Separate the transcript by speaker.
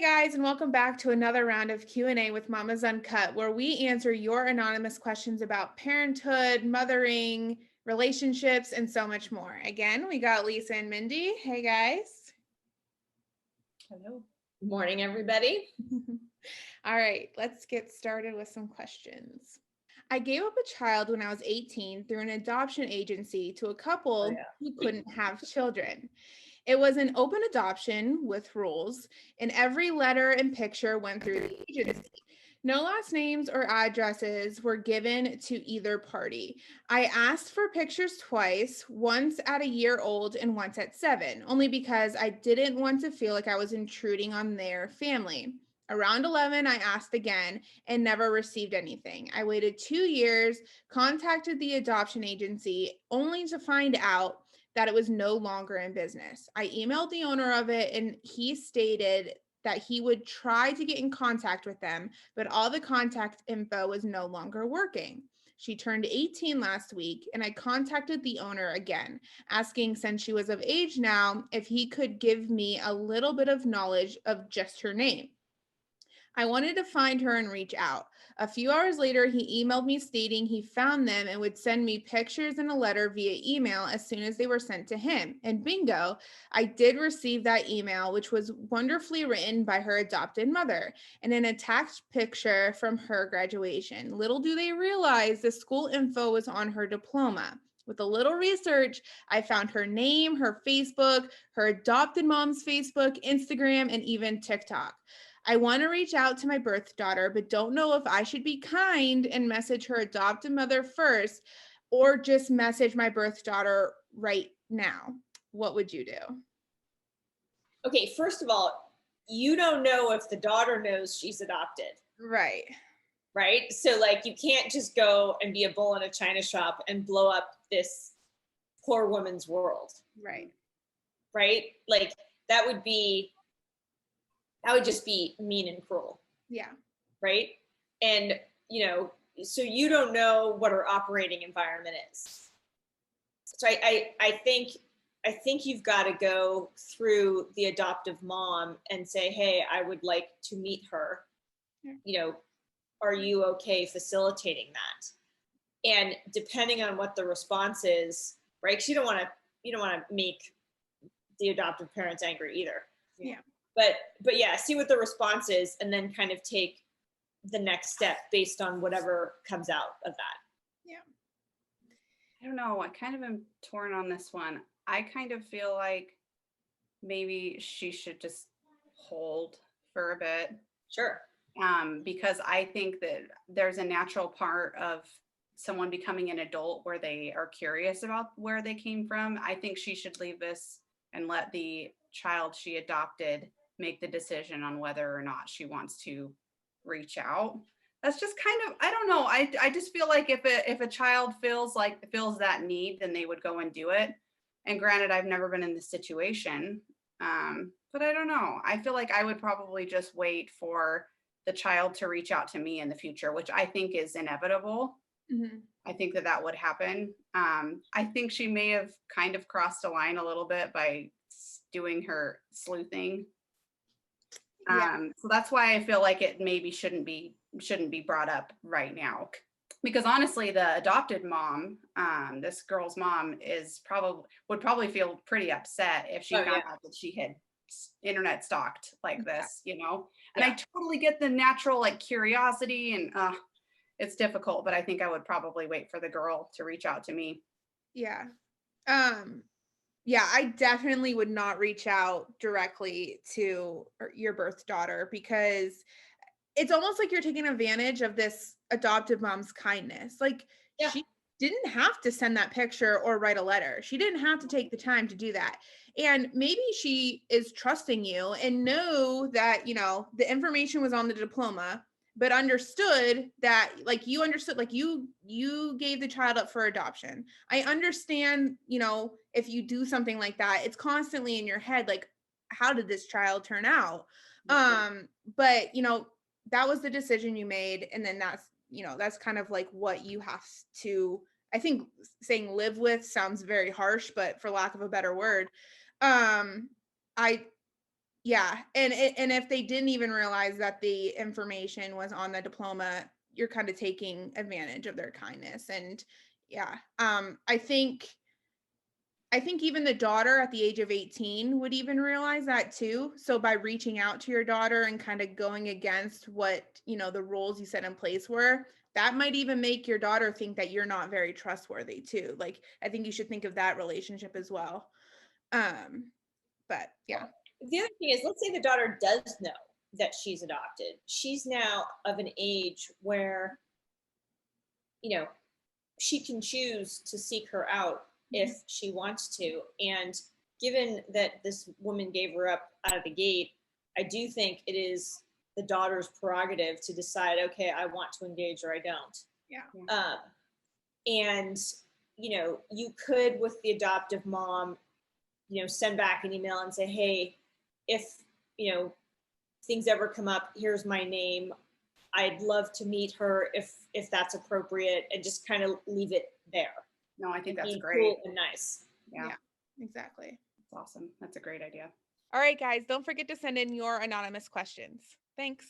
Speaker 1: Hey guys, and welcome back to another round of Q&A with Mama's Uncut, where we answer your anonymous questions about parenthood, mothering, relationships, and so much more. Again, we got Lisa and Mindy. Hey guys.
Speaker 2: Hello. Good morning, everybody.
Speaker 1: All right, let's get started with some questions. I gave up a child when I was 18 through an adoption agency to a couple who couldn't have children. It was an open adoption with rules, and every letter and picture went through the agency. No last names or addresses were given to either party. I asked for pictures twice, once at a year old and once at 7, only because I didn't want to feel like I was intruding on their family. Around 11, I asked again and never received anything. I waited 2 years, contacted the adoption agency, only to find out that it was no longer in business. I emailed the owner of it, and he stated that he would try to get in contact with them, but all the contact info was no longer working. She turned 18 last week, and I contacted the owner again, asking, since she was of age now, if he could give me a little bit of knowledge of just her name. I wanted to find her and reach out. A few hours later, he emailed me stating he found them and would send me pictures and a letter via email as soon as they were sent to him. And bingo, I did receive that email, which was wonderfully written by her adopted mother and an attached picture from her graduation. Little do they realize the school info was on her diploma. With a little research, I found her name, her Facebook, her adopted mom's Facebook, Instagram, and even TikTok. I want to reach out to my birth daughter, but don't know if I should be kind and message her adopted mother first or just message my birth daughter right now. What would you do?
Speaker 2: Okay, first of all, you don't know if the daughter knows she's adopted.
Speaker 1: Right.
Speaker 2: Right? So, like, you can't just go and be a bull in a china shop and blow up this poor woman's world.
Speaker 1: Right.
Speaker 2: Right? Like, that would just be mean and cruel.
Speaker 1: Yeah.
Speaker 2: Right? And, so you don't know what her operating environment is. So I think you've got to go through the adoptive mom and say, hey, I would like to meet her. Yeah. Are you okay facilitating that? And depending on what the response is, right? Because you don't want to make the adoptive parents angry either.
Speaker 1: Yeah.
Speaker 2: But yeah, see what the response is and then kind of take the next step based on whatever comes out of that.
Speaker 1: Yeah.
Speaker 3: I don't know. I kind of am torn on this one. I kind of feel like maybe she should just hold for a bit.
Speaker 2: Sure.
Speaker 3: Because I think that there's a natural part of someone becoming an adult where they are curious about where they came from. I think she should leave this and let the child she adopted make the decision on whether or not she wants to reach out. That's just kind of, I don't know. I just feel like if a child feels that need, then they would go and do it. And granted, I've never been in this situation, but I don't know. I feel like I would probably just wait for the child to reach out to me in the future, which I think is inevitable.
Speaker 1: Mm-hmm.
Speaker 3: I think that would happen. I think she may have kind of crossed a line a little bit by doing her sleuthing. So that's why I feel like it maybe shouldn't be brought up right now. Because honestly, the adopted mom, this girl's mom, would probably feel pretty upset if she found out that she had internet stalked like this, And I totally get the natural curiosity, and it's difficult, but I think I would probably wait for the girl to reach out to me.
Speaker 1: Yeah. Yeah, I definitely would not reach out directly to your birth daughter because it's almost like you're taking advantage of this adoptive mom's kindness. She didn't have to send that picture or write a letter. She didn't have to take the time to do that. And maybe she is trusting you and know that, the information was on the diploma, but understood that you understood, you gave the child up for adoption. I understand, if you do something like that, it's constantly in your head, how did this child turn out? But that was the decision you made. And then that's kind of what you have to, I think saying live with sounds very harsh, but for lack of a better word, I Yeah. And if they didn't even realize that the information was on the diploma, you're kind of taking advantage of their kindness. And yeah, I think even the daughter at the age of 18 would even realize that too. So by reaching out to your daughter and kind of going against what, the rules you set in place were, that might even make your daughter think that you're not very trustworthy too. Like, I think you should think of that relationship as well. But yeah.
Speaker 2: The other thing is, let's say the daughter does know that she's adopted. She's now of an age where, she can choose to seek her out if she wants to. And given that this woman gave her up out of the gate, I do think it is the daughter's prerogative to decide, okay, I want to engage or I don't.
Speaker 1: Yeah.
Speaker 2: And, you could, with the adoptive mom, send back an email and say, hey, if, things ever come up, here's my name. I'd love to meet her if that's appropriate, and just kind of leave it there.
Speaker 3: No, I think that's great.
Speaker 2: Cool and nice.
Speaker 3: Yeah,
Speaker 1: exactly.
Speaker 3: That's awesome. That's a great idea.
Speaker 1: All right, guys, don't forget to send in your anonymous questions. Thanks.